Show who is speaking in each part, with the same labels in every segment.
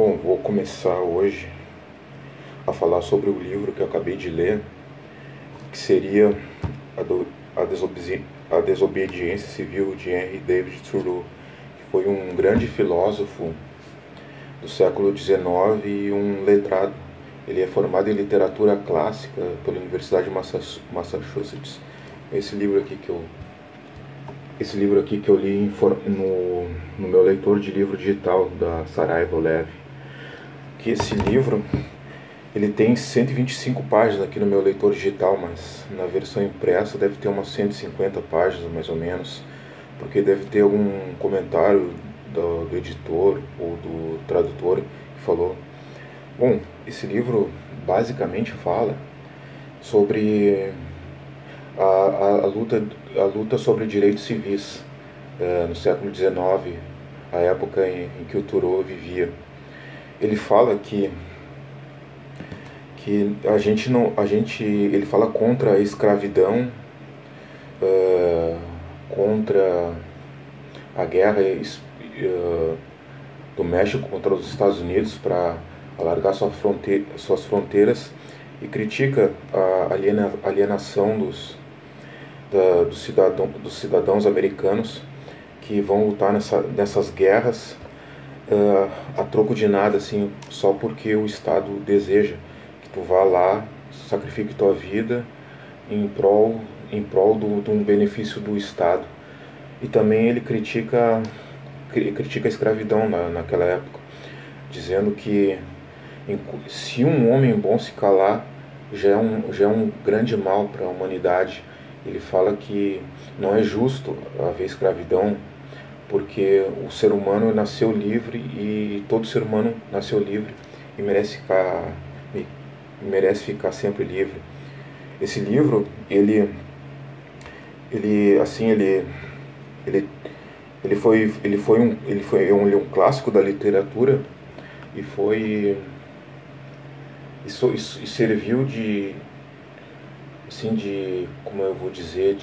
Speaker 1: Bom, vou começar hoje a falar sobre o livro que eu acabei de ler, que seria a, do, a Desobediência Civil de Henry David Thoreau, que foi um grande filósofo do século XIX e um letrado. Ele é formado em literatura clássica pela Universidade de Massachusetts. Esse livro aqui que eu li no meu leitor de livro digital da Saraiva Leve. Que esse livro ele tem 125 páginas aqui no meu leitor digital, mas na versão impressa deve ter umas 150 páginas mais ou menos, porque deve ter algum comentário do editor ou do tradutor que falou. Bom, esse livro basicamente fala sobre a luta sobre direitos civis no século XIX, a época em que o Thoreau vivia. Ele fala que ele fala contra a escravidão, contra a guerra do México contra os Estados Unidos para alargar suas fronteiras, e critica a alienação dos cidadãos americanos que vão lutar nessas guerras a troco de nada, assim, só porque o Estado deseja que tu vá lá, sacrifique tua vida em prol de um benefício do Estado. E também ele critica a escravidão naquela época, dizendo que se um homem bom se calar, já é um grande mal para a humanidade. Ele fala que não é justo haver escravidão, porque o ser humano nasceu livre e todo ser humano nasceu livre e merece ficar sempre livre. Esse livro, ele foi um clássico da literatura e serviu de, como eu vou dizer,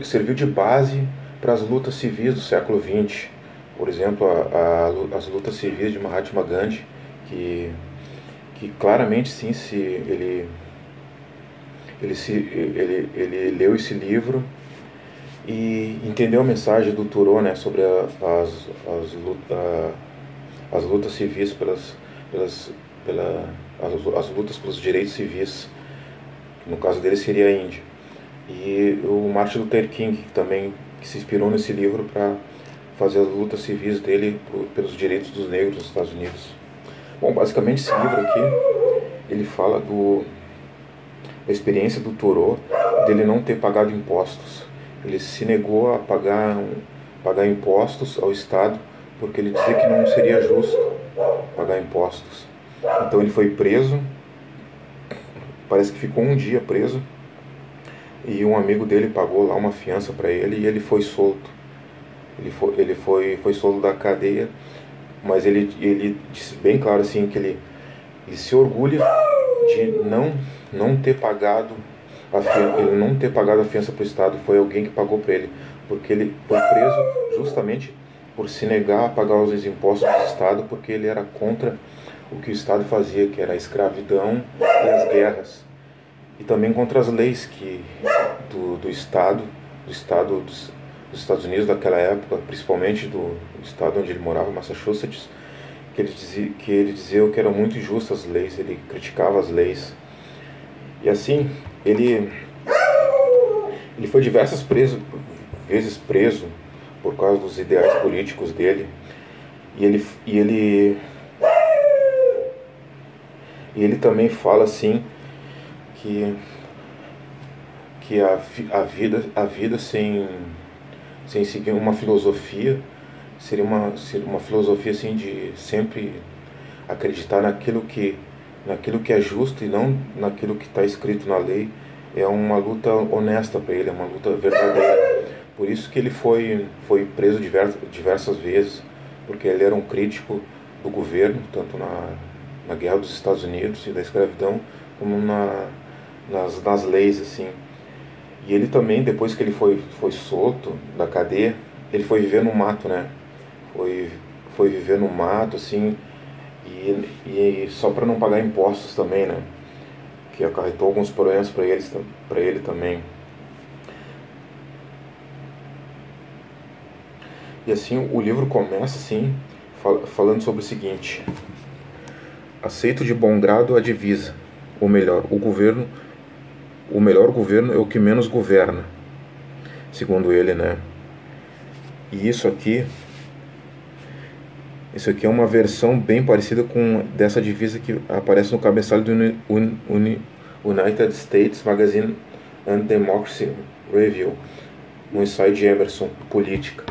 Speaker 1: serviu de base para as lutas civis do século XX. Por exemplo, as lutas civis de Mahatma Gandhi, que claramente sim, ele leu esse livro e entendeu a mensagem do Thoreau, né, sobre as lutas civis as lutas pelos direitos civis. No caso dele seria a Índia. E o Martin Luther King também, que se inspirou nesse livro para fazer as lutas civis dele pelos direitos dos negros nos Estados Unidos. Bom, basicamente esse livro aqui, ele fala da experiência do Thoreau, dele não ter pagado impostos. Ele se negou a pagar impostos ao Estado, porque ele dizia que não seria justo pagar impostos. Então ele foi preso, parece que ficou um dia preso, e um amigo dele pagou lá uma fiança para ele e ele foi solto. Ele foi solto da cadeia, mas ele disse bem claro assim que ele se orgulha de não ter pagado ele não ter pagado a fiança para o Estado. Foi alguém que pagou para ele, porque ele foi preso justamente por se negar a pagar os impostos do Estado, porque ele era contra o que o Estado fazia, que era a escravidão e as guerras, e também contra as leis do Estado dos Estados Unidos daquela época, principalmente do estado onde ele morava, Massachusetts, que ele dizia que eram muito injustas as leis, ele criticava as leis. E assim, ele foi diversas vezes preso por causa dos ideais políticos dele, e ele também fala assim que a vida sem seguir uma filosofia seria uma filosofia assim de sempre acreditar naquilo que é justo e não naquilo que está escrito na lei. É uma luta honesta para ele, é uma luta verdadeira. Por isso que ele foi preso diversas vezes, porque ele era um crítico do governo, tanto na guerra dos Estados Unidos e da escravidão, como nas leis, assim. E ele também, depois que ele foi solto da cadeia, ele foi viver no mato, né? Foi viver no mato, assim, e só para não pagar impostos também, né? Que acarretou alguns problemas para ele também. E assim, o livro começa assim, falando sobre o seguinte: aceito de bom grado a divisa, ou melhor, o melhor governo é o que menos governa, segundo ele, né? E isso aqui é uma versão bem parecida com dessa divisa que aparece no cabeçalho do United States Magazine and Democracy Review, no ensaio de Emerson, Política.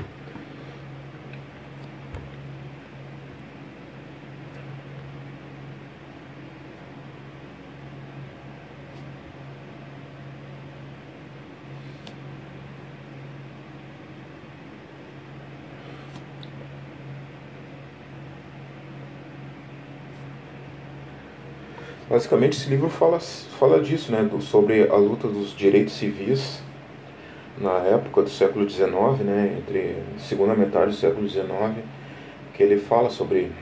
Speaker 1: Basicamente, esse livro fala disso, né, sobre a luta dos direitos civis na época do século XIX, né, entre a segunda metade do século XIX, que ele fala sobre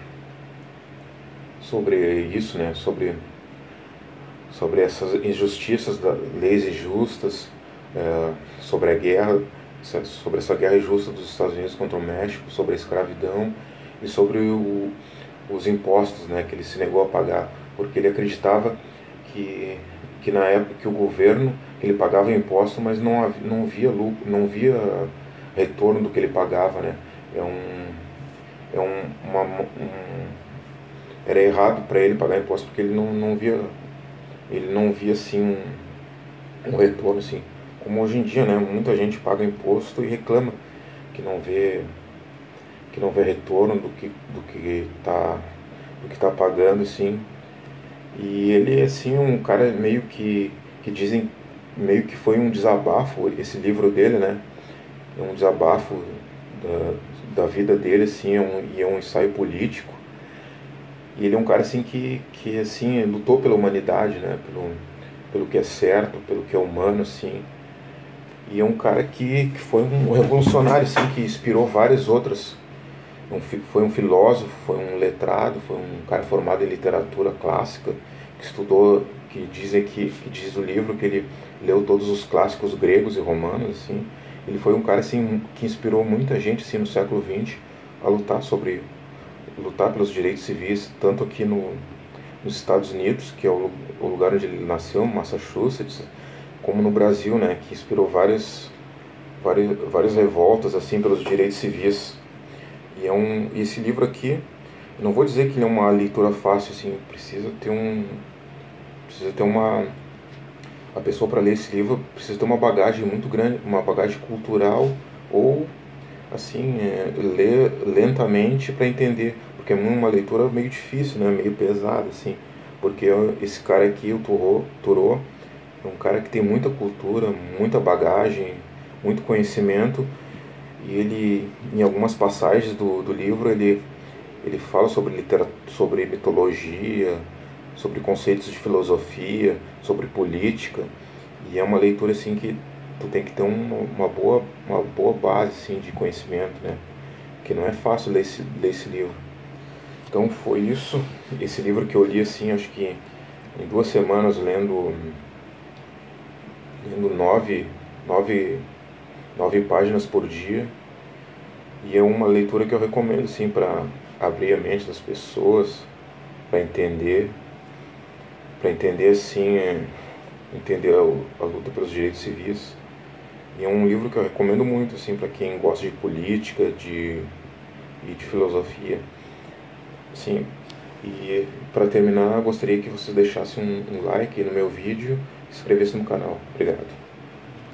Speaker 1: isso, né, sobre essas injustiças, leis injustas, sobre a guerra, sobre essa guerra injusta dos Estados Unidos contra o México, sobre a escravidão e sobre os impostos, né, que ele se negou a pagar, porque ele acreditava que na época que o governo, ele pagava imposto, mas não via lucro, não via retorno do que ele pagava, né? Era errado para ele pagar imposto porque ele não via assim um retorno, assim, como hoje em dia, né? Muita gente paga imposto e reclama que não vê retorno do que tá pagando, assim. E ele é assim um cara meio que dizem meio que foi um desabafo, esse livro dele, né? É um desabafo da vida dele, assim, é um ensaio político. E ele é um cara assim que assim lutou pela humanidade, né? Pelo que é certo, pelo que é humano, assim. E é um cara que foi um revolucionário, assim, que inspirou várias outras. Foi um filósofo, foi um letrado, foi um cara formado em literatura clássica, que estudou, que diz o livro que ele leu todos os clássicos gregos e romanos, assim. Ele foi um cara assim que inspirou muita gente assim no século XX a lutar pelos direitos civis, tanto aqui nos Estados Unidos, que é o lugar onde ele nasceu, Massachusetts, como no Brasil, né, que inspirou várias revoltas assim pelos direitos civis. E esse livro aqui, eu não vou dizer que ele é uma leitura fácil, assim, a pessoa para ler esse livro precisa ter uma bagagem muito grande, uma bagagem cultural, ou assim, ler lentamente para entender, porque é uma leitura meio difícil, né, meio pesada, assim, porque esse cara aqui, o Thoreau, é um cara que tem muita cultura, muita bagagem, muito conhecimento. E ele, em algumas passagens do livro, ele fala sobre mitologia, sobre conceitos de filosofia, sobre política. E é uma leitura assim que tu tem que ter uma boa base assim, de conhecimento, né? Que não é fácil ler esse livro. Então foi isso, esse livro que eu li assim, acho que em 2 semanas, lendo 9 páginas por dia. E é uma leitura que eu recomendo assim, para abrir a mente das pessoas, para entender assim, entender a luta pelos direitos civis. E é um livro que eu recomendo muito assim, para quem gosta de política e de filosofia. Assim, e para terminar, gostaria que você deixasse um like no meu vídeo e se inscrevesse no canal. Obrigado.